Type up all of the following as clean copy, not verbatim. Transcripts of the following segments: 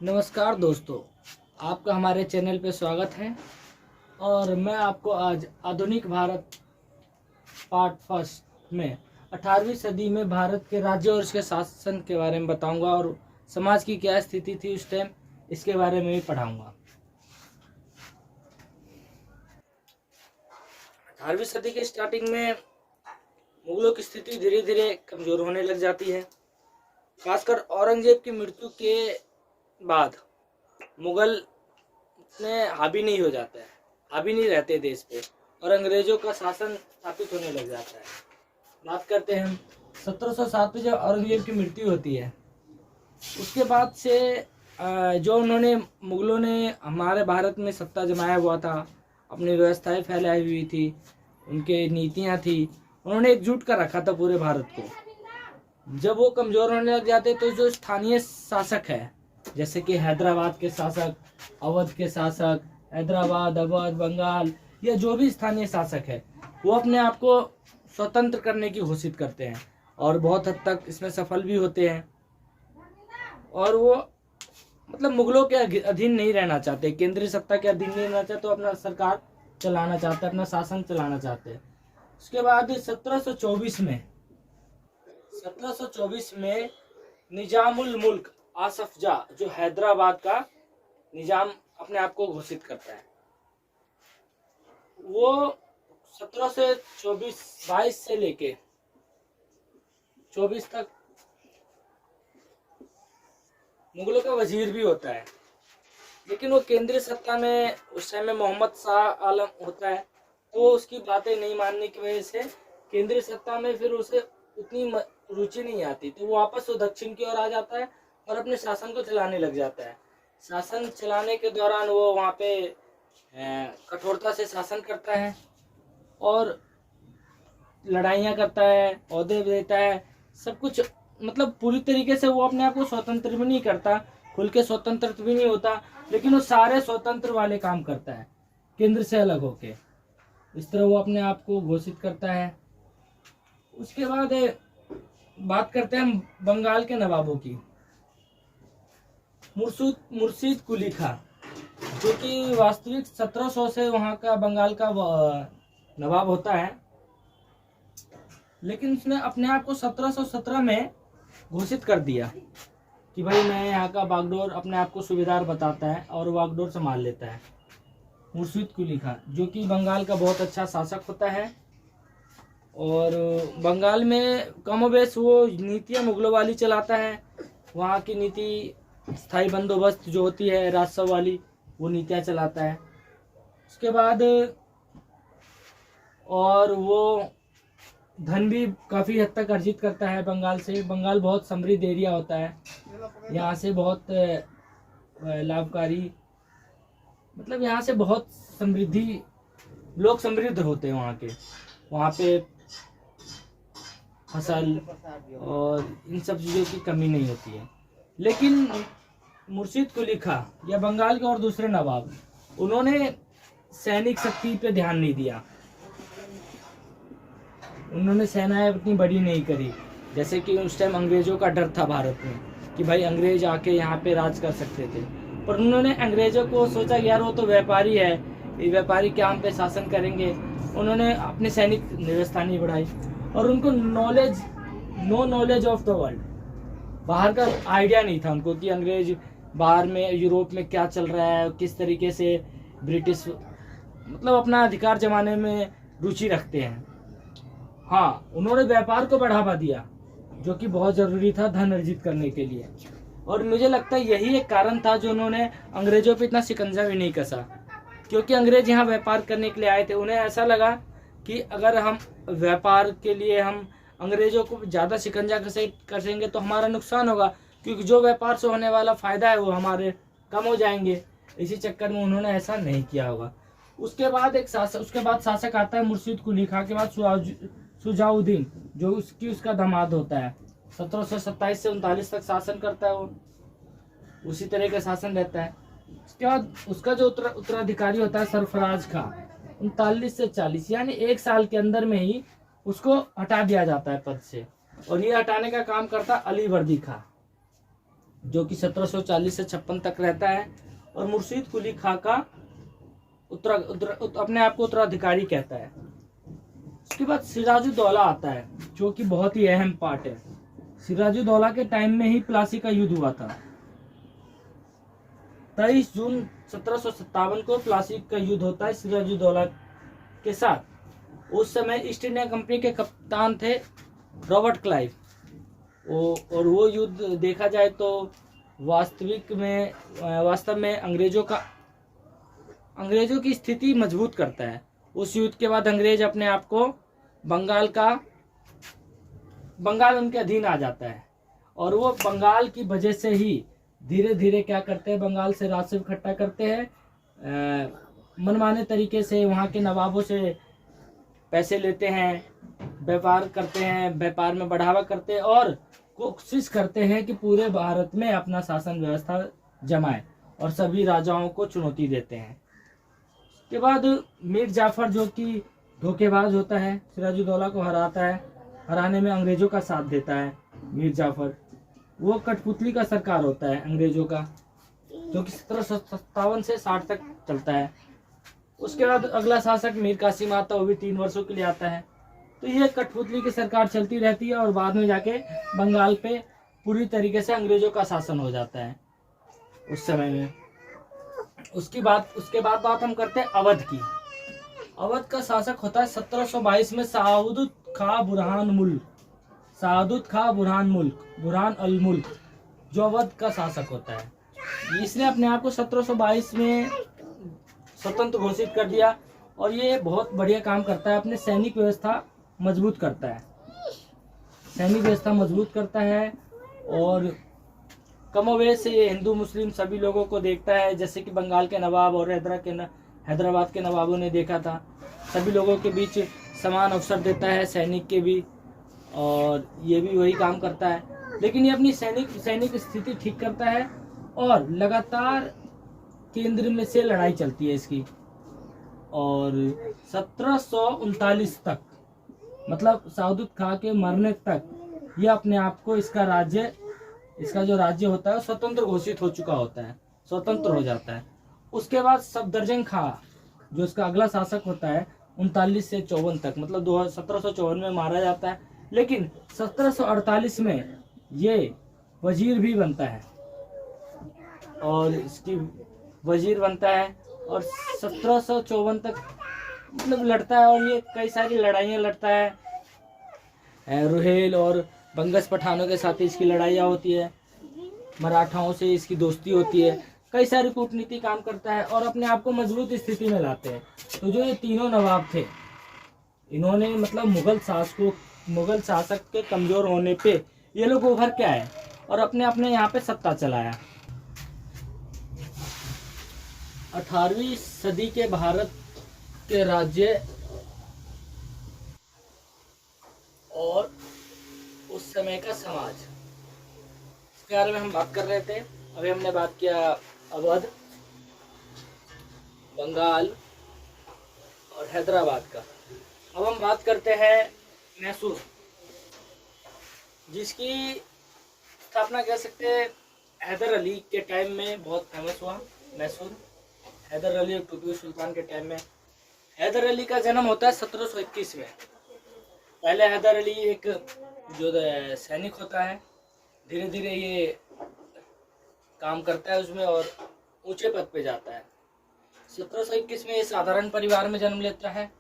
नमस्कार दोस्तों, आपका हमारे चैनल पे स्वागत है। और मैं आपको आज आधुनिक भारत पार्ट फर्स्ट में 18वीं सदी में भारत के राज्य और उसके शासन के बारे में बताऊंगा और समाज की क्या स्थिति थी उस टाइम, इसके बारे में भी पढ़ाऊंगा। 18वीं सदी के स्टार्टिंग में मुगलों की स्थिति धीरे धीरे कमजोर होने लग जाती है। खासकर औरंगजेब की मृत्यु के बाद मुगल में हावी नहीं हो जाता है, हावी नहीं रहते देश पे और अंग्रेजों का शासन स्थापित होने लग जाता है। बात करते हैं हम 1707 में जब औरंगजेब की मृत्यु होती है, उसके बाद से जो उन्होंने मुगलों ने हमारे भारत में सत्ता जमाया हुआ था, अपनी व्यवस्थाएं फैलाई हुई थी, उनके नीतियां थी, उन्होंने एकजुट कर रखा था पूरे भारत को। जब वो कमजोर होने लग जाते तो जो स्थानीय शासक है, जैसे कि हैदराबाद के शासक, अवध के शासक, हैदराबाद, अवध, बंगाल, या जो भी स्थानीय शासक है, वो अपने आप को स्वतंत्र करने की घोषित करते हैं और बहुत हद तक इसमें सफल भी होते हैं। और वो मतलब मुगलों के अधीन नहीं रहना चाहते, केंद्रीय सत्ता के अधीन नहीं रहना चाहते, तो अपना सरकार चलाना चाहते हैं, अपना शासन चलाना चाहते हैं। उसके बाद 1724 में निजामुल मुल्क आसफ जा, जो हैदराबाद का निजाम अपने आप को घोषित करता है, वो 1722 से लेके 24 तक मुगलों का वजीर भी होता है। लेकिन वो केंद्रीय सत्ता में उस टाइम में मोहम्मद शाह आलम होता है, तो उसकी बातें नहीं मानने की वजह से केंद्रीय सत्ता में फिर उसे उतनी रुचि नहीं आती, तो वो वापस वो दक्षिण की ओर आ जाता है और अपने शासन को चलाने लग जाता है। शासन चलाने के दौरान वो वहाँ पे कठोरता से शासन करता है और लड़ाइयाँ करता है, ओहदे देता है, सब कुछ। मतलब पूरी तरीके से वो अपने आप को स्वतंत्र भी नहीं करता, खुल के स्वतंत्र भी नहीं होता, लेकिन वो सारे स्वतंत्र वाले काम करता है केंद्र से अलग होके। इस तरह वो अपने आप को घोषित करता है। उसके बाद बात करते हैं बंगाल के नवाबों की। मुर्शीद कुली खां, जो कि वास्तविक 1700 से वहाँ का बंगाल का नवाब होता है, लेकिन उसने अपने आप को 1717 में घोषित कर दिया कि भाई मैं यहाँ का बागडोर, अपने आप को सूबेदार बताता है और बागडोर संभाल लेता है। मुर्शीद कुली खां, जो कि बंगाल का बहुत अच्छा शासक होता है और बंगाल में कमोबेश वो नीतियाँ मुगलों वाली चलाता है। वहाँ की नीति स्थायी बंदोबस्त जो होती है राजस्व वाली, वो नीतियाँ चलाता है। उसके बाद और वो धन भी काफ़ी हद तक अर्जित करता है बंगाल से। बंगाल बहुत समृद्ध एरिया होता है, यहाँ से बहुत लाभकारी, मतलब यहाँ से बहुत समृद्धि, लोग समृद्ध होते हैं वहाँ पे फसल और इन सब चीज़ों की कमी नहीं होती है। लेकिन मुर्शीद कुली खां या बंगाल के और दूसरे नवाब, उन्होंने सैनिक शक्ति पे ध्यान नहीं दिया, उन्होंने सेनाएं उतनी बड़ी नहीं करी। जैसे कि उस टाइम अंग्रेजों का डर था भारत में कि भाई अंग्रेज आके यहाँ पे राज कर सकते थे, पर उन्होंने अंग्रेजों को सोचा यार वो तो व्यापारी है, ये व्यापारी क्या हम पे शासन करेंगे। उन्होंने अपनी सैनिक व्यवस्था नहीं बढ़ाई और उनको no knowledge of the world, बाहर का आइडिया नहीं था उनको कि अंग्रेज बाहर में यूरोप में क्या चल रहा है, किस तरीके से ब्रिटिश मतलब अपना अधिकार जमाने में रुचि रखते हैं। हाँ, उन्होंने व्यापार को बढ़ावा दिया, जो कि बहुत ज़रूरी था धन अर्जित करने के लिए। और मुझे लगता है यही एक कारण था जो उन्होंने अंग्रेजों पे इतना शिकंजा भी नहीं कसा, क्योंकि अंग्रेज यहाँ व्यापार करने के लिए आए थे। उन्हें ऐसा लगा कि अगर हम व्यापार के लिए हम अंग्रेजों को ज़्यादा शिकंजा कसेंगे तो हमारा नुकसान होगा, क्योंकि जो व्यापार से होने वाला फ़ायदा है वो हमारे कम हो जाएंगे। इसी चक्कर में उन्होंने ऐसा नहीं किया होगा। उसके बाद शासक आता है मुर्शीद कुली खां के बाद शुजाउद्दीन, जो उसका दामाद होता है। 1727 से 39 तक शासन करता है वो, उसी तरह का शासन रहता है। उसके बाद उसका जो उत्तराधिकारी होता है सरफराज खां, 39 से 40 यानी 1 साल के अंदर में ही उसको हटा दिया जाता है पद से, और ये हटाने का काम करता अली वर्दी खां। जो कि 1740 से 56 तक रहता है, और मुर्शीद कुली खां का अपने आप को उत्तराधिकारी कहता है। उसके बाद सिराजुद्दौला आता है, जो कि बहुत ही अहम पार्ट है। सिराजुद्दौला के टाइम में ही प्लासी का युद्ध हुआ था। 23 जून 1757 को प्लासी का युद्ध होता है सिराजुद्दौला के साथ। उस समय ईस्ट इंडिया कंपनी के कप्तान थे रॉबर्ट क्लाइव। और वो युद्ध देखा जाए तो वास्तव में अंग्रेजों की स्थिति मजबूत करता है। उस युद्ध के बाद अंग्रेज अपने आप को बंगाल उनके अधीन आ जाता है, और वो बंगाल की वजह से ही धीरे धीरे क्या करते हैं, बंगाल से राजस्व इकट्ठा करते हैं, मनमाने तरीके से वहाँ के नवाबों से पैसे लेते हैं, व्यापार करते हैं, व्यापार में बढ़ावा करते हैं, और कोशिश करते हैं कि पूरे भारत में अपना शासन व्यवस्था जमाए, और सभी राजाओं को चुनौती देते हैं। के बाद मीर जाफर, जो कि धोखेबाज होता है, सिराजुद्दौला को हराने में अंग्रेजों का साथ देता है। मीर जाफर वो कठपुतली का सरकार होता है अंग्रेजों का, जो कि 1757 से 60 तक चलता है। उसके बाद अगला शासक मीर कासिम आता है, वो भी 3 वर्षों के लिए आता है। तो ये कठपुतली की सरकार चलती रहती है, और बाद में जाके बंगाल पे पूरी तरीके से अंग्रेजों का शासन हो जाता है उस समय में। उसके बाद बात हम करते हैं अवध की। अवध का शासक होता है 1722 में सआदुत खां बुरहान अल मुल्क, जो अवध का शासक होता है। इसने अपने आप को 1722 में स्वतंत्र घोषित कर दिया, और ये बहुत बढ़िया काम करता है, अपने सैनिक व्यवस्था मजबूत करता है, और कमोवेश से ये हिंदू मुस्लिम सभी लोगों को देखता है, जैसे कि बंगाल के नवाब और हैदराबाद के नवाबों ने देखा था। सभी लोगों के बीच समान अवसर देता है, सैनिक के भी, और ये भी वही काम करता है। लेकिन ये अपनी सैनिक स्थिति ठीक करता है, और लगातार केंद्र में से लड़ाई चलती है इसकी, और 1739 तक, मतलब सआदुत खां के मरने तक, ये अपने आप को इसका जो राज्य होता है स्वतंत्र घोषित हो चुका होता है, स्वतंत्र हो जाता है। उसके बाद सफदरजंग खां, जो इसका अगला शासक होता है, 39 से 54 तक, मतलब 1754 में मारा जाता है। लेकिन 1748 में ये वजीर भी बनता है, और इसकी वजीर बनता है, और 1754 तक मतलब लड़ता है, और ये कई सारी लड़ाइयाँ लड़ता है। रुहेल और बंगस पठानों के साथ इसकी लड़ाइयाँ होती है, मराठाओं से इसकी दोस्ती होती है, कई सारी कूटनीति काम करता है, और अपने आप को मजबूत स्थिति में लाते हैं। तो जो ये तीनों नवाब थे, इन्होंने मतलब मुगल शासक के कमजोर होने पे ये लोग उभर के आए, और अपने यहाँ पे सत्ता चलाया। 18वीं सदी के भारत के राज्य और उस समय का समाज, इसके बारे में हम बात कर रहे थे। अभी हमने बात किया अवध, बंगाल और हैदराबाद का। अब हम बात करते हैं मैसूर, जिसकी स्थापना कह सकते हैं हैदर अली के टाइम में बहुत फेमस हुआ। मैसूर हैदर अली और टीपू सुल्तान के टाइम में। हैदर अली का जन्म होता है 1721 में। पहले हैदर अली एक जो सैनिक होता है, धीरे धीरे ये काम करता है उसमें, और ऊंचे पद पे जाता है। 1721 में ये साधारण परिवार में जन्म लेता है,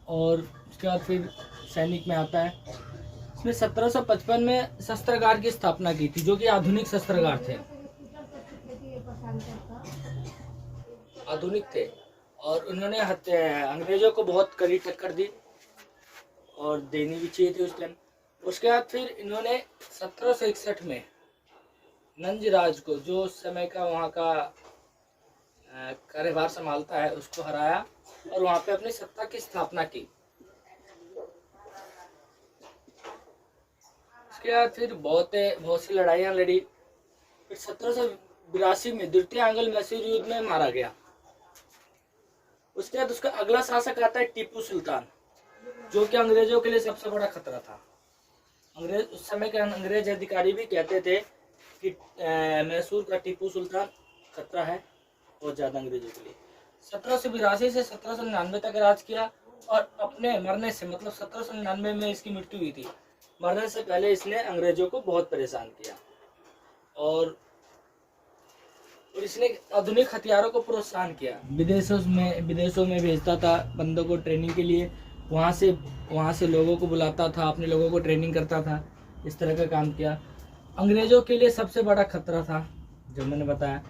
और उसके बाद फिर सैनिक में आता है। इसमें 1755 में शस्त्रागार की स्थापना की थी, जो कि आधुनिक शस्त्रागार थे, आधुनिक थे, और उन्होंने अंग्रेजों को बहुत कड़ी टक्कर दी, और देनी भी चाहिए थी उस टाइम। उसके बाद फिर इन्होंने 1761 में नंजराज को, जो उस समय का वहाँ का कार्यभार संभालता है, उसको हराया, और वहाँ पे अपनी सत्ता की स्थापना की। उसके बाद फिर बहुत सी लड़ाइयाँ लड़ी। फिर 1782 में द्वितीय आंग्ल मैसूर युद्ध में मारा गया। उसके बाद उसका अगला शासक आता है टीपू सुल्तान, जो कि अंग्रेजों के लिए सबसे बड़ा खतरा था। उस समय के अंग्रेज अधिकारी भी कहते थे कि मैसूर का टीपू सुल्तान खतरा है बहुत ज़्यादा अंग्रेजों के लिए। 1782 से 1799 तक राज किया और अपने मरने से मतलब 1799 में इसकी मृत्यु हुई थी। मरने से पहले इसने अंग्रेजों को बहुत परेशान किया और इसने आधुनिक हथियारों को प्रोत्साहन किया। विदेशों में भेजता था बंदों को ट्रेनिंग के लिए, वहाँ से लोगों को बुलाता था, अपने लोगों को ट्रेनिंग करता था, इस तरह का काम किया। अंग्रेजों के लिए सबसे बड़ा खतरा था जो मैंने बताया।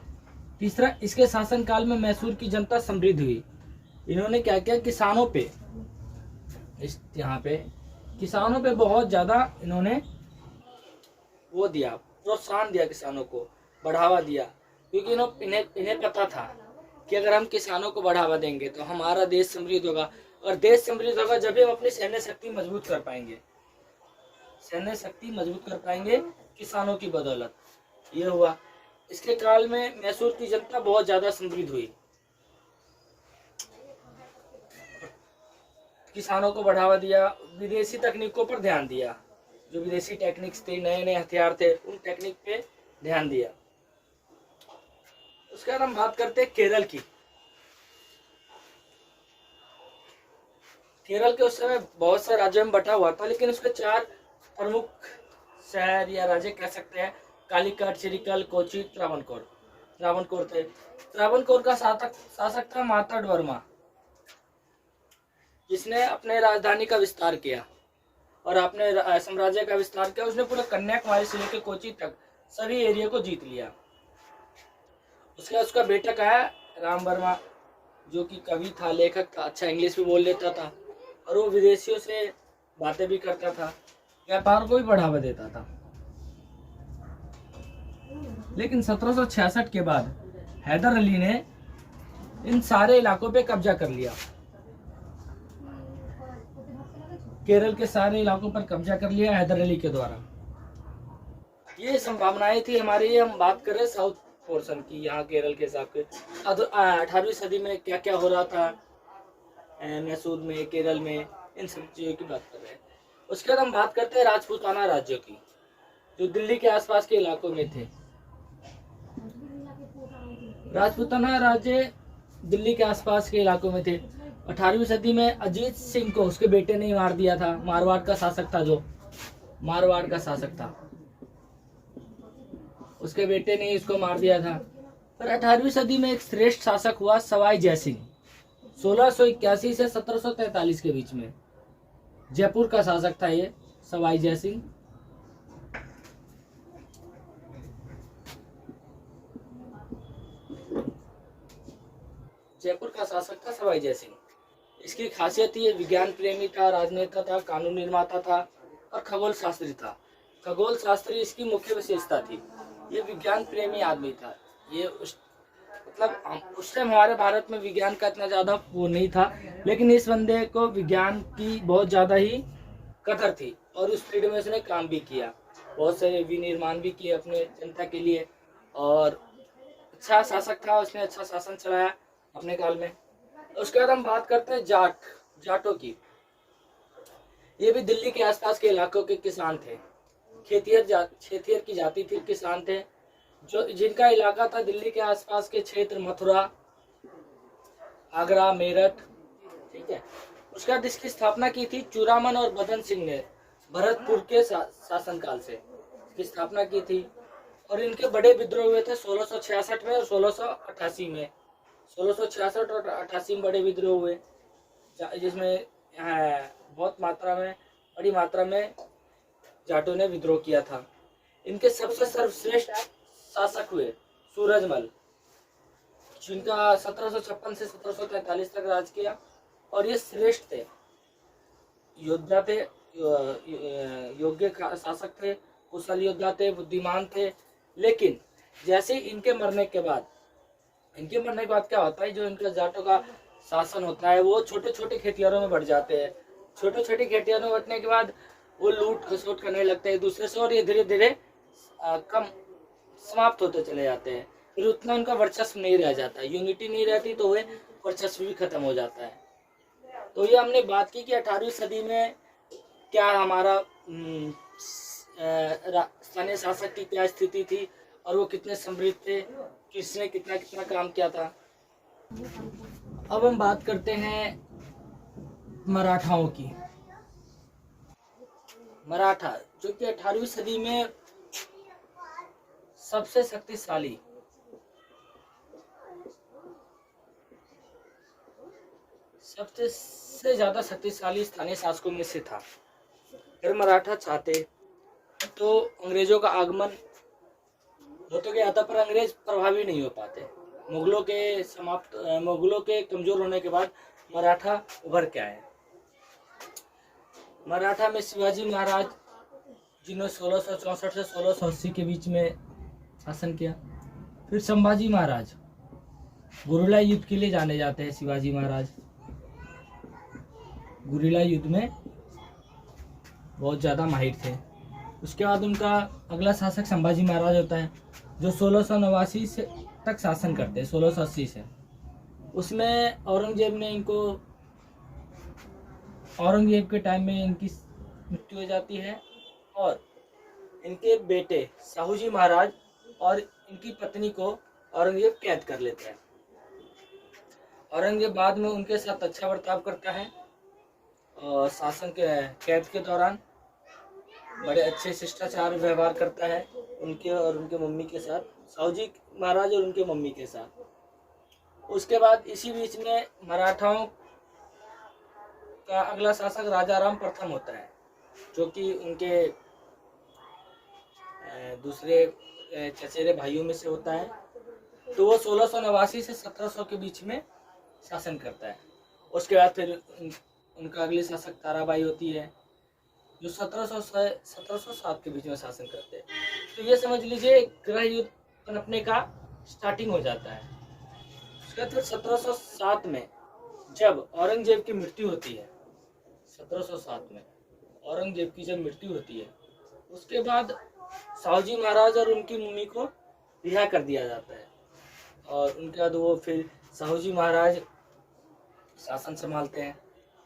तीसरा, इसके शासनकाल में मैसूर की जनता समृद्ध हुई। इन्होंने क्या किया, किसानों पे किसानों पे बहुत ज़्यादा इन्होंने वो दिया, प्रोत्साहन दिया, किसानों को बढ़ावा दिया, क्योंकि इन्हें पता था कि अगर हम किसानों को बढ़ावा देंगे तो हमारा देश समृद्ध होगा, और देश समृद्ध होगा जब भी हम अपनी सैन्य शक्ति मजबूत कर पाएंगे किसानों की बदौलत। ये हुआ। इसके काल में मैसूर की जनता बहुत ज्यादा समृद्ध हुई, किसानों को बढ़ावा दिया, विदेशी तकनीकों पर ध्यान दिया, जो विदेशी टेक्निक्स थे, नए नए हथियार थे, उन टेक्निक पे ध्यान दिया। उसके बाद हम बात करते हैं केरल की। केरल के उस समय बहुत से राज्यों में बटा हुआ था, लेकिन उसके 4 प्रमुख शहर या राज्य कह सकते हैं, कालीकट, चिरिकल, कोची, त्रावणकोर थे। त्रावणकोर का शासक था मार्तांडवर्मा, जिसने अपने राजधानी का विस्तार किया और अपने साम्राज्य का विस्तार किया। उसने पूरे कन्याकुमारी से लेकर कोची तक सभी एरिया को जीत लिया। उसका बेटा का है राम वर्मा, जो कि कवि था, लेखक था, अच्छा इंग्लिश भी बोल लेता था और वो विदेशियों से बातें भी करता था, व्यापार को भी बढ़ावा देता था। लेकिन 1766 के बाद हैदर अली ने इन सारे इलाकों पे कब्जा कर लिया। केरल के सारे इलाकों पर कब्जा कर लिया हैदर अली के द्वारा। ये संभावनाएं थी हमारी। हम बात कर रहे हैं साउथ पोर्शन की, यहाँ केरल के हिसाब से 18वीं सदी में क्या क्या हो रहा था मैसूर में, केरल में, इन सब चीजों की बात कर रहे हैं। उसके बाद हम बात करते हैं राजपूताना राज्यों की, जो दिल्ली के आसपास के इलाकों में थे। राजपूताना राज्य दिल्ली के आसपास के इलाकों में थे। 18वीं सदी में अजीत सिंह को उसके बेटे ने मार दिया था। मारवाड़ का शासक था, उसके बेटे ने इसको मार दिया था। पर 18वीं सदी में एक श्रेष्ठ शासक हुआ सवाई जयसिंह, 1681 से 1743 के बीच में। जयपुर का शासक था ये सवाई जयसिंह। इसकी खासियत ये विज्ञान प्रेमी था, राजनेता था, कानून निर्माता था और खगोल शास्त्री था। खगोल शास्त्री इसकी मुख्य विशेषता थी। ये विज्ञान प्रेमी आदमी था। ये उस टाइम हमारे भारत में विज्ञान का इतना ज्यादा वो नहीं था, लेकिन इस बंदे को विज्ञान की बहुत ज्यादा ही कदर थी और उस फील्ड में उसने काम भी किया, बहुत सारे विनिर्माण भी किए अपने जनता के लिए और अच्छा शासक था। उसने अच्छा शासन चलाया अपने काल में। उसके बाद हम बात करते हैं जाटों की। ये भी दिल्ली के आसपास के इलाकों के किसान थे, खेतिहर की जाति थी, किसान थे, जो जिनका इलाका था दिल्ली के आसपास के क्षेत्र, मथुरा, आगरा, मेरठ, ठीक है। उसके बाद इसकी स्थापना की थी चूड़ामन और बदन सिंह ने भरतपुर के शासनकाल से इसकी स्थापना की थी और इनके बड़े विद्रोह हुए थे 1666 में और 1688 में। 1666 और 88 में बड़े विद्रोह हुए, जिसमें बड़ी मात्रा में जाटों ने विद्रोह किया था। इनके सबसे सर्वश्रेष्ठ शासक हुए सूरजमल, जिनका 1756 से 1743 तक राज किया और ये श्रेष्ठ थे, योद्धा थे, योग्य शासक थे, कुशल योद्धा थे, बुद्धिमान थे। लेकिन जैसे इनके मरने के बाद क्या होता है, जो इनका जाटों का शासन होता है वो छोटे छोटे खेतिहरों में बढ़ जाते हैं। छोटे छोटे खेतिहरों में बढ़ने के बाद वो लूट खसोट करने लगते हैं एक दूसरे से और ये धीरे धीरे कम समाप्त होते चले जाते हैं। फिर उतना उनका वर्चस्व नहीं रह जाता, यूनिटी नहीं रहती तो वे वर्चस्व भी खत्म हो जाता है। तो ये हमने बात की कि 18वीं सदी में क्या हमारा स्थानीय शासक की क्या स्थिति थी और वो कितने समृद्ध थे, किसने कितना कितना काम किया था। अब हम बात करते हैं मराठाओं की। मराठा जो कि 18वीं सदी में सबसे शक्तिशाली सबसे ज्यादा शक्तिशाली स्थानीय शासकों में से था। अगर मराठा चाहते तो अंग्रेजों का आगमन हो तो गया था, पर अंग्रेज प्रभावी नहीं हो पाते। मुगलों के कमजोर होने के बाद मराठा उभर के आए। मराठा में शिवाजी महाराज जिन्होंने 1664 से 1680 के बीच में शासन किया। फिर संभाजी महाराज, गुरिल्ला युद्ध के लिए जाने जाते हैं। शिवाजी महाराज गुरिल्ला युद्ध में बहुत ज़्यादा माहिर थे। उसके बाद उनका अगला शासक संभाजी महाराज होता है, जो 1689 से तक शासन करते हैं, 1680 से। उसमें औरंगजेब के टाइम में इनकी मृत्यु हो जाती है और इनके बेटे साहूजी महाराज और इनकी पत्नी को औरंगजेब कैद कर लेते हैं। औरंगजेब बाद में उनके साथ अच्छा बर्ताव करता है और शासन के कैद के दौरान बड़े अच्छे शिष्टाचार व्यवहार करता है उनके और उनके मम्मी के साथ, साहूजी महाराज और उनके मम्मी के साथ। उसके बाद इसी बीच में मराठाओं का अगला शासक राजा राम प्रथम होता है, जो कि उनके दूसरे चचेरे भाइयों में से होता है। तो वो 1689 से 1700 के बीच में शासन करता है। उसके बाद फिर उनका अगली शासक ताराबाई होती है, जो 1700 से 1707 के बीच में शासन करते हैं। तो ये समझ लीजिए गृह युद्ध पनपने का स्टार्टिंग हो जाता है। उसके बाद फिर 1707 में जब औरंगजेब की मृत्यु होती है, 1707 में औरंगजेब की जब मृत्यु होती है, उसके बाद साहूजी महाराज और उनकी मम्मी को रिहा कर दिया जाता है और उनके बाद वो फिर साहूजी महाराज शासन संभालते हैं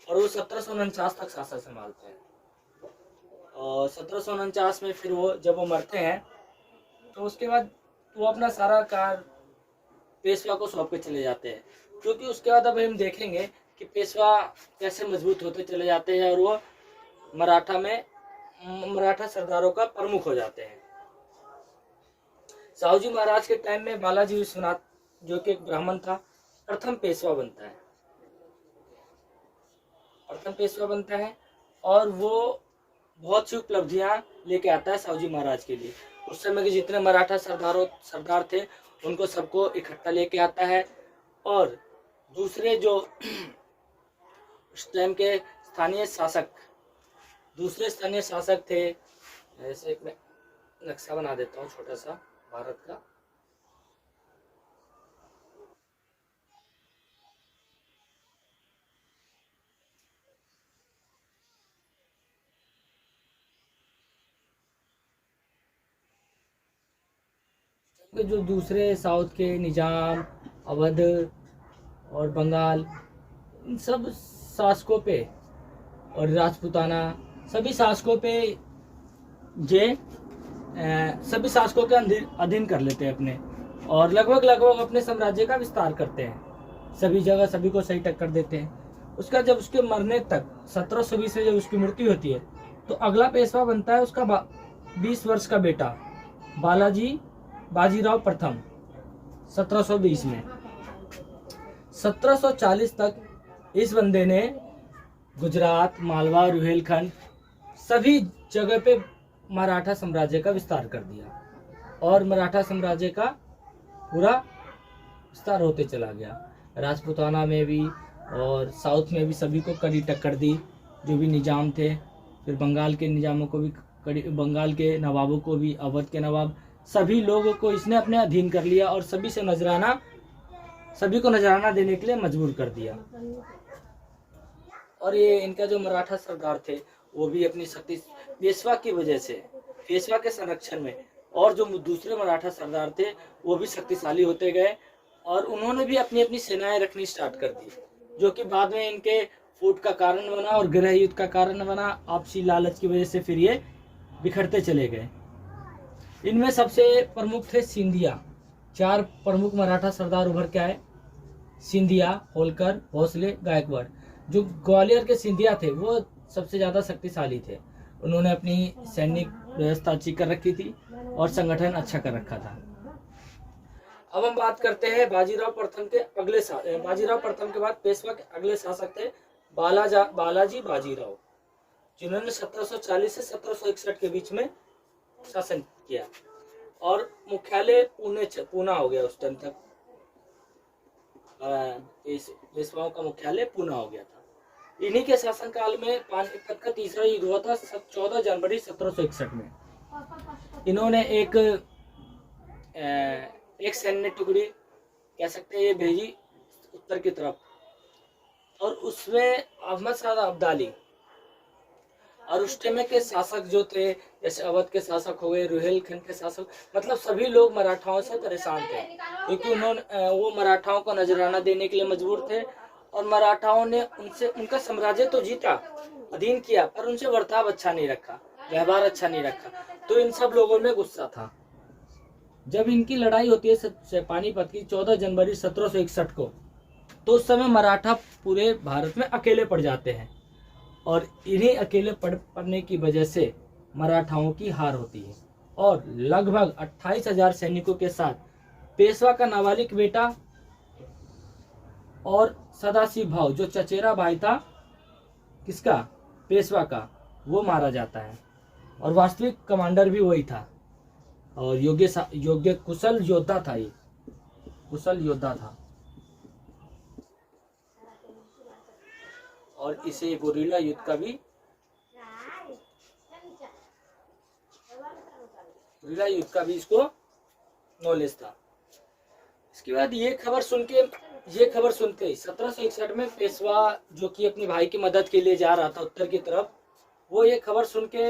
और वो 1749 तक शासन संभालते हैं। और 1749 में फिर जब वो मरते हैं तो उसके बाद वो अपना सारा कार्य पेशवा को सौंप के चले जाते हैं, क्योंकि उसके बाद अब हम देखेंगे कि पेशवा कैसे मजबूत होते चले जाते हैं और वो मराठा सरदारों का प्रमुख हो जाते हैं। साहूजी महाराज के टाइम में बालाजी विश्वनाथ, जो कि एक ब्राह्मण था, प्रथम पेशवा बनता है और वो बहुत सी उपलब्धियां लेके आता है साहूजी महाराज के लिए। उस समय के जितने मराठा सरदार थे उनको सबको इकट्ठा लेके आता है और दूसरे जो उस टाइम के दूसरे स्थानीय शासक थे, ऐसे एक मैं नक्शा बना देता हूँ छोटा सा भारत का। जो दूसरे साउथ के निजाम, अवध और बंगाल, इन सब शासकों पे और राजपूताना सभी शासकों के अधीन कर लेते हैं अपने, और लगभग अपने साम्राज्य का विस्तार करते हैं। सभी जगह सभी को सही टक्कर देते हैं। उसका जब उसके मरने तक 1720 में जब उसकी मृत्यु होती है तो अगला पेशवा बनता है उसका 20 वर्ष का बेटा बाजीराव प्रथम 1720 में। 1740 तक इस बंदे ने गुजरात, मालवा, रुहेलखंड सभी जगह पे मराठा साम्राज्य का विस्तार कर दिया और मराठा साम्राज्य का पूरा विस्तार होते चला गया। राजपूताना में भी और साउथ में भी सभी को कड़ी टक्कर दी, जो भी निजाम थे। फिर बंगाल के निजामों को भी बंगाल के नवाबों को भी, अवध के नवाब, सभी लोगों को इसने अपने अधीन कर लिया और सभी को नजराना देने के लिए मजबूर कर दिया। और ये इनका जो मराठा सरदार थे वो भी अपनी शक्ति पेशवा की वजह से, पेशवा के संरक्षण में, और जो दूसरे मराठा सरदार थे वो भी शक्तिशाली होते गए और उन्होंने भी अपनी अपनी सेनाएं रखनी स्टार्ट कर दी, जो कि बाद में इनके फूट का कारण बना और गृह युद्ध का कारण बना। आपसी लालच की वजह से फिर ये बिखरते चले गए। इनमें सबसे प्रमुख थे सिंधिया। 4 प्रमुख मराठा सरदार उभर के आए, सिंधिया, होलकर, भोसले, गायकवाड़। जो ग्वालियर के सिंधिया थे वो सबसे ज्यादा शक्तिशाली थे। उन्होंने अपनी सैनिक व्यवस्था अच्छी कर रखी थी और संगठन अच्छा कर रखा था। अब हम बात करते हैं बाजीराव प्रथम के अगले बाजीराव प्रथम के बाद पेशवा के अगले शासक थे बालाजी बाजीराव, जिन्होंने 1740 से 1761 के बीच में शासन किया और मुख्यालय पूना हो गया। उस टाइम तक पेशवाओं का मुख्यालय पूना हो गया था। इन्हीं के शासनकाल में पानीपत का तीसरा युद्ध हुआ था 14 जनवरी 1761 में। इन्होंने एक सैन्य टुकड़ी कह सकते हैं ये भेजी उत्तर की तरफ, और उसमें अहमद शाह अब्दाली और उस टाइम के शासक जो थे, जैसे अवध के शासक हो गए, रुहेलखंड के शासक, मतलब सभी लोग मराठाओं से परेशान थे, क्योंकि उन्होंने वो मराठाओं को नजराना देने के लिए मजबूर थे और मराठाओं ने उनसे उनका साम्राज्य तो जीता, अधीन किया, पर उनसे बर्ताव अच्छा नहीं रखा, व्यवहार अच्छा नहीं रखा। तो इन सब लोगों में गुस्सा था। जब इनकी लड़ाई होती है पानीपत की 14 जनवरी 1761 को, तो उस समय मराठा पूरे भारत में अकेले पड़ जाते हैं और इन्हीं अकेले पड़ने की वजह से मराठाओं की हार होती है और लगभग 28,000 सैनिकों के साथ पेशवा का नाबालिग बेटा और सदाशिव भाव, जो चचेरा भाई था किसका, पेशवा का, वो मारा जाता है और वास्तविक कमांडर भी वही था और योग्य कुशल योद्धा था। ये कुशल योद्धा था और इसे गोरिल्ला युद्ध का भी इसको नॉलेज था। इसके बाद ये खबर सुनते ही 1761 में पेशवा, जो कि अपने भाई की मदद के लिए जा रहा था उत्तर की तरफ, वो ये खबर सुन के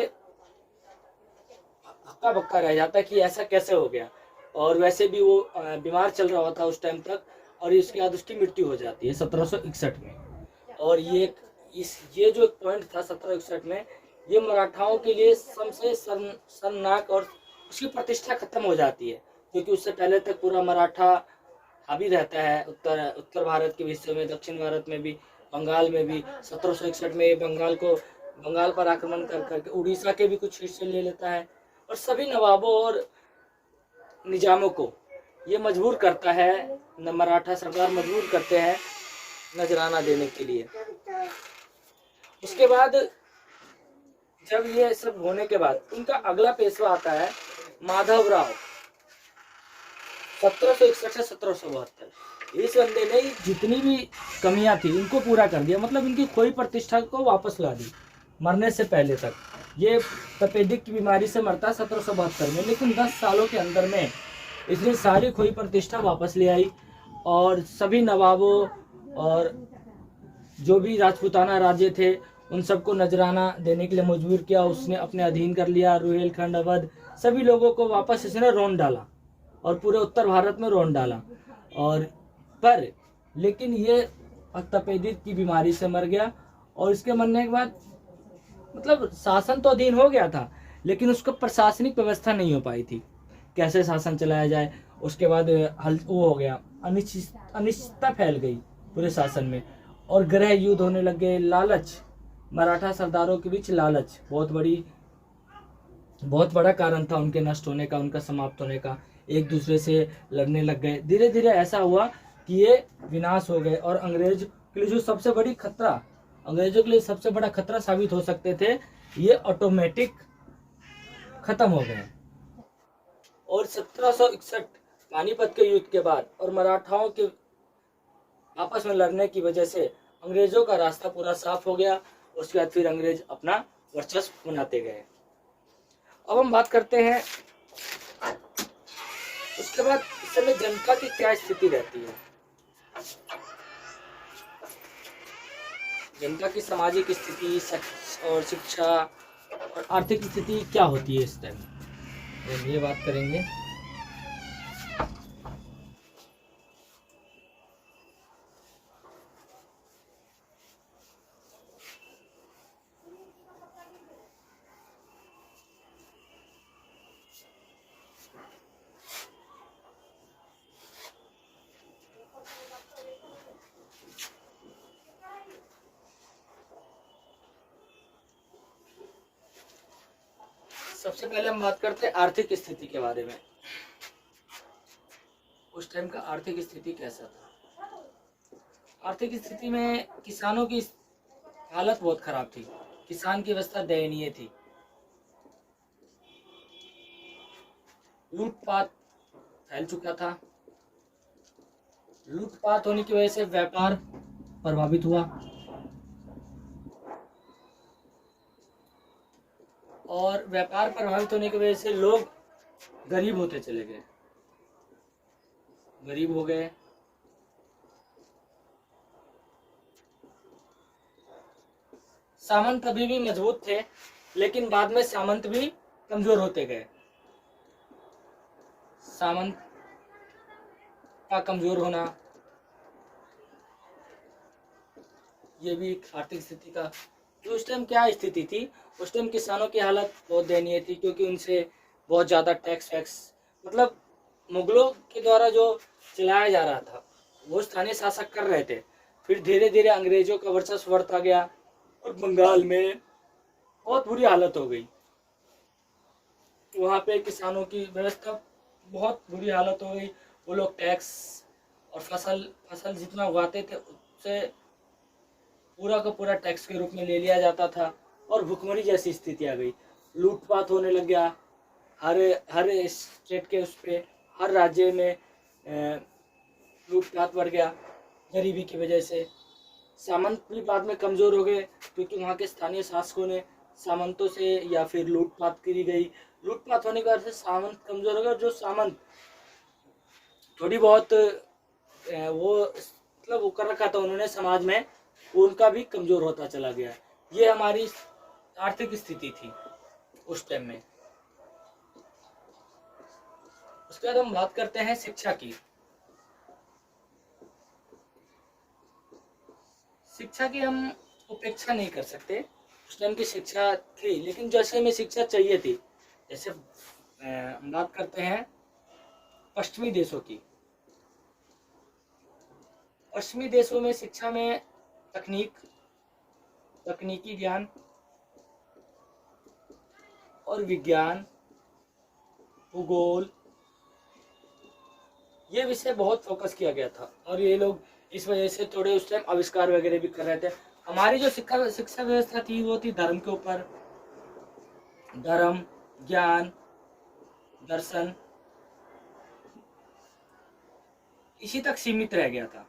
हक्का बक्का रह जाता है कि ऐसा कैसे हो गया। और वैसे भी वो बीमार चल रहा था उस टाइम तक और इसके बाद उसकी मृत्यु हो जाती है 1761 में। और ये जो पॉइंट था 1761 में, ये मराठाओं के लिए सबसे शर्मनाक और उसकी प्रतिष्ठा खत्म हो जाती है, क्योंकि उससे पहले तक पूरा मराठा हावी रहता है उत्तर भारत के हिस्से में, दक्षिण भारत में भी, बंगाल में भी। 1761 में बंगाल पर आक्रमण करके उड़ीसा के भी कुछ हिस्से ले लेता है और सभी नवाबों और निजामों को ये मजबूर करता है, मराठा सरदार मजबूर करते हैं नजराना देने के लिए। उसके बाद जब ये सब होने के बाद उनका अगला पेशवा आता है माधवराव, 1761 से 1772। इस बंदे ने जितनी भी कमियां थी इनको पूरा कर दिया, मतलब इनकी खोई प्रतिष्ठा को वापस ला दी मरने से पहले तक। ये तपेदिक की बीमारी से मरता है 1772 में, लेकिन 10 सालों के अंदर में इसने सारी खोई प्रतिष्ठा वापस ले आई और सभी नवाबों और जो भी राजपूताना राज्य थे उन सबको नजराना देने के लिए मजबूर किया। उसने अपने अधीन कर लिया, रुहेलखंड, अवध, सभी लोगों को वापस इसने रौंद डाला और पूरे उत्तर भारत में रौंद डाला। और लेकिन ये तपेदिक की बीमारी से मर गया और इसके मरने के बाद मतलब शासन तो अधीन हो गया था, लेकिन उसको प्रशासनिक व्यवस्था नहीं हो पाई थी, कैसे शासन चलाया जाए। उसके बाद वो हो गया, अनिश्चितता फैल गई पूरे शासन में और गृह युद्ध होने लग गए। लालच, मराठा सरदारों के बीच लालच बहुत बड़ा कारण था उनके नष्ट होने का, उनका समाप्त होने का। एक दूसरे से लड़ने लग गए। धीरे धीरे ऐसा हुआ कि ये विनाश हो गए और अंग्रेजों के लिए सबसे बड़ा खतरा साबित हो सकते थे, ये ऑटोमेटिक खत्म हो गए। और 1761 पानीपत के युद्ध के बाद और मराठाओं के आपस में लड़ने की वजह से अंग्रेजों का रास्ता पूरा साफ हो गया। उसके बाद फिर अंग्रेज अपना वर्चस्व बनाते गए। अब हम बात करते हैं उसके बाद इस समय जनता की क्या स्थिति रहती है, जनता की सामाजिक स्थिति और शिक्षा और आर्थिक स्थिति क्या होती है इस टाइम, ये बात करेंगे। सबसे पहले हम बात करते हैं आर्थिक स्थिति के बारे में। उस टाइम का आर्थिक स्थिति कैसा था? आर्थिक स्थिति में किसानों की हालत बहुत खराब थी, किसान की अवस्था दयनीय थी। लूटपाट फैल चुका था। लूटपाट होने की वजह से व्यापार प्रभावित हुआ और व्यापार प्रभावित होने की वजह से लोग गरीब होते चले गए, गरीब हो गए। सामंत अभी भी मजबूत थे, लेकिन बाद में सामंत भी कमजोर होते गए। सामंत का कमजोर होना, ये भी एक आर्थिक स्थिति का। तो उस टाइम क्या स्थिति थी? उस टाइम किसानों की हालत बहुत दयनीय थी, क्योंकि उनसे बहुत ज्यादा टैक्स वैक्स, मतलब मुगलों के द्वारा जो चलाया जा रहा था वो स्थानीय शासक कर रहे थे। फिर धीरे धीरे अंग्रेजों का वर्चस्व बढ़ता गया और बंगाल में बहुत बुरी हालत हो गई। वहाँ पे किसानों की व्यवस्था बहुत बुरी हालत हो गई। वो लोग टैक्स और फसल जितना उगाते थे उससे पूरा का पूरा टैक्स के रूप में ले लिया जाता था और भुखमरी जैसी स्थिति आ गई। लूटपाट होने लग गया हर स्टेट के उस पे, हर राज्य में लूटपाट बढ़ गया गरीबी की वजह से। सामंत भी बाद में कमजोर हो गए, क्योंकि वहाँ के स्थानीय शासकों ने सामंतों से या फिर लूटपाट करी गई। लूटपाट होने के बाद से सामंत कमजोर हो गए। जो सामंत थोड़ी बहुत वो मतलब वो कर रखा था उन्होंने समाज में, उनका भी कमजोर होता चला गया। ये हमारी आर्थिक स्थिति थी उस टाइम में। उसके बाद हम बात करते हैं शिक्षा की। शिक्षा की हम उपेक्षा नहीं कर सकते। उस टाइम की शिक्षा थी, लेकिन जैसे हमें शिक्षा चाहिए थी, जैसे हम बात करते हैं पश्चिमी देशों की। पश्चिमी देशों में शिक्षा में तकनीकी ज्ञान और विज्ञान, भूगोल, ये विषय बहुत फोकस किया गया था और ये लोग इस वजह से थोड़े उस टाइम आविष्कार वगैरह भी कर रहे थे। हमारी जो शिक्षा व्यवस्था थी वो थी धर्म के ऊपर, धर्म, ज्ञान, दर्शन, इसी तक सीमित रह गया था।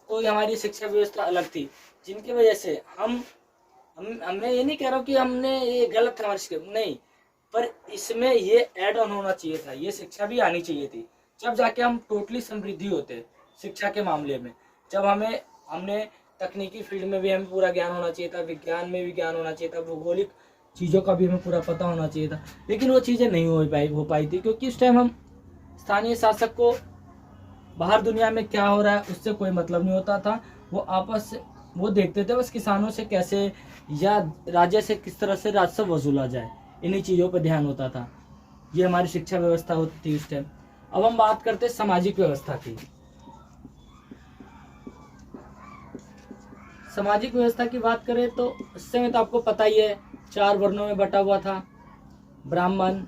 तो हमारी शिक्षा व्यवस्था अलग थी, जिनकी वजह से हमने ये नहीं कह रहा हूँ कि हमने ये गलत था हमारी शिक्षा, नहीं, पर इसमें ये ऐड ऑन होना चाहिए था, ये शिक्षा भी आनी चाहिए थी। जब जाके हम टोटली समृद्धि होते शिक्षा के मामले में। जब हमने तकनीकी फील्ड में भी हमें पूरा ज्ञान होना चाहिए था, विज्ञान में भी ज्ञान होना चाहिए था, भौगोलिक चीज़ों का भी हमें पूरा पता होना चाहिए था, लेकिन वो चीज़ें नहीं हो पाई थी, क्योंकि उस टाइम हम स्थानीय शासक को बाहर दुनिया में क्या हो रहा है उससे कोई मतलब नहीं होता था। वो देखते थे बस किसानों से कैसे या राज्य से किस तरह से राजस्व वसूला जाए, इन्हीं चीज़ों पर ध्यान होता था। ये हमारी शिक्षा व्यवस्था होती थी उस टाइम। अब हम बात करते हैं सामाजिक व्यवस्था की। सामाजिक व्यवस्था की बात करें तो उस समय तो आपको पता ही है, 4 वर्णों में बटा हुआ था। ब्राह्मण,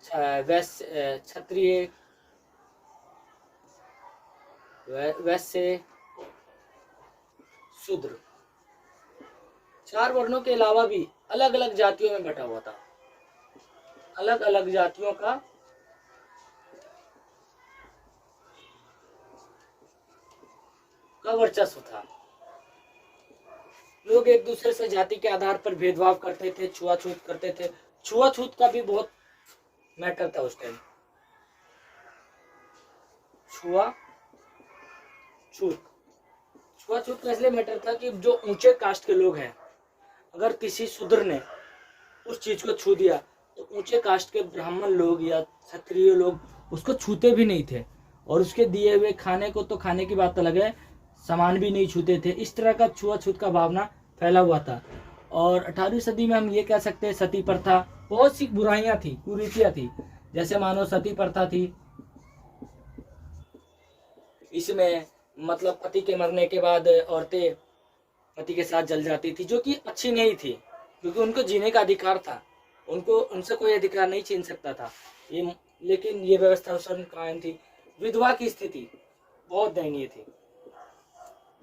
क्षत्रिय, वैश्य, शूद्र। 4 वर्णों के अलावा भी अलग अलग जातियों में बटा हुआ था। अलग अलग जातियों का वर्चस्व था। लोग एक दूसरे से जाति के आधार पर भेदभाव करते थे, छुआछूत करते थे। छुआछूत का भी बहुत मैटर था उस टाइम। छुआछूत का इसलिए मैटर था कि जो ऊंचे कास्ट के लोग हैं, अगर किसी शूद्र ने उस चीज को छू दिया तो ऊंचे कास्ट के ब्राह्मण लोग या क्षत्रिय लोग उसको छूते भी नहीं थे। और उसके दिए हुए खाने को तो खाने की बात अलग है, सामान भी नहीं छूते थे। इस तरह का छुआछूत का भावना फैला हुआ था। और 18वीं सदी में हम ये कह सकते हैं सती प्रथा, बहुत सी बुराइयां थी, कुरीतियां थी। जैसे मानो सती प्रथा थी, इसमें मतलब पति के मरने के बाद औरतें पति के साथ जल जाती थी, जो कि अच्छी नहीं थी, क्योंकि उनको जीने का अधिकार था, उनको उनसे कोई अधिकार नहीं छीन सकता था ये। लेकिन ये व्यवस्था उस समय कायम थी। विधवा की स्थिति बहुत दयनीय थी,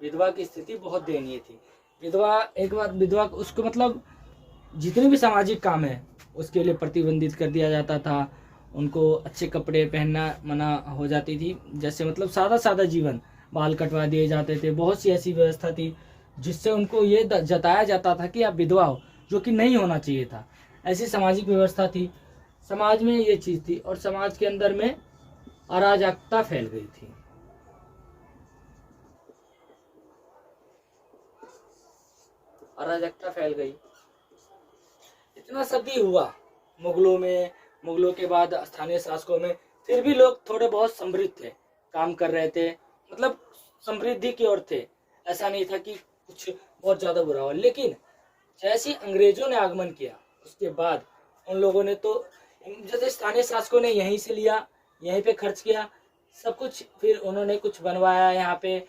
विधवा की स्थिति बहुत दयनीय थी। विधवा एक बार विधवा उसको मतलब जितने भी सामाजिक काम है उसके लिए प्रतिबंधित कर दिया जाता था। उनको अच्छे कपड़े पहनना मना हो जाती थी। जैसे मतलब सादा सादा जीवन, बाल कटवा दिए जाते थे। बहुत सी ऐसी व्यवस्था थी जिससे उनको ये जताया जाता था कि आप विधवा हो, जो कि नहीं होना चाहिए था। ऐसी सामाजिक व्यवस्था थी, समाज में ये चीज़ थी। और समाज के अंदर में अराजकता फैल गई थी। अराजकता फैल गई। इतना सब भी हुआ मुगलों में, मुगलों के बाद स्थानीय शासकों में, फिर भी लोग थोड़े बहुत समृद्ध थे, काम कर रहे थे, मतलब समृद्धि की ओर थे। ऐसा नहीं था कि कुछ बहुत ज़्यादा बुरा हो। लेकिन जैसे अंग्रेजों ने आगमन किया उसके बाद उन लोगों ने तो, जैसे स्थानीय शासकों ने यहीं से लिया, यहीं पे खर्च किया सब कुछ, फिर उन्होंने कुछ बनवाया यहाँ पे।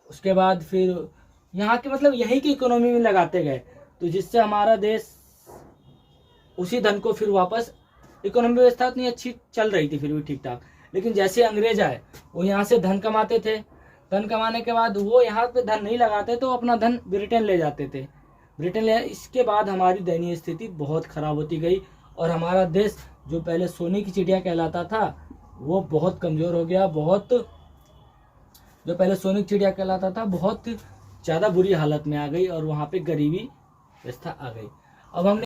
उसके बाद फिर यहाँ के मतलब यहीं की इकोनॉमी में लगाते गए, तो जिससे हमारा देश उसी धन को फिर वापस, इकोनॉमी व्यवस्था इतनी अच्छी चल रही थी फिर भी ठीक ठाक। लेकिन जैसे अंग्रेज आए वो यहाँ से धन कमाते थे, धन कमाने के बाद वो यहाँ पे धन नहीं लगाते तो अपना धन ब्रिटेन ले जाते थे, ब्रिटेन ले। इसके बाद हमारी दयनीय स्थिति बहुत खराब होती गई और हमारा देश जो पहले सोने की चिड़िया कहलाता था वो बहुत कमज़ोर हो गया। जो पहले सोने की चिड़िया कहलाता था बहुत ज़्यादा बुरी हालत में आ गई और वहाँ पे गरीबी व्यवस्था आ गई। अब हमने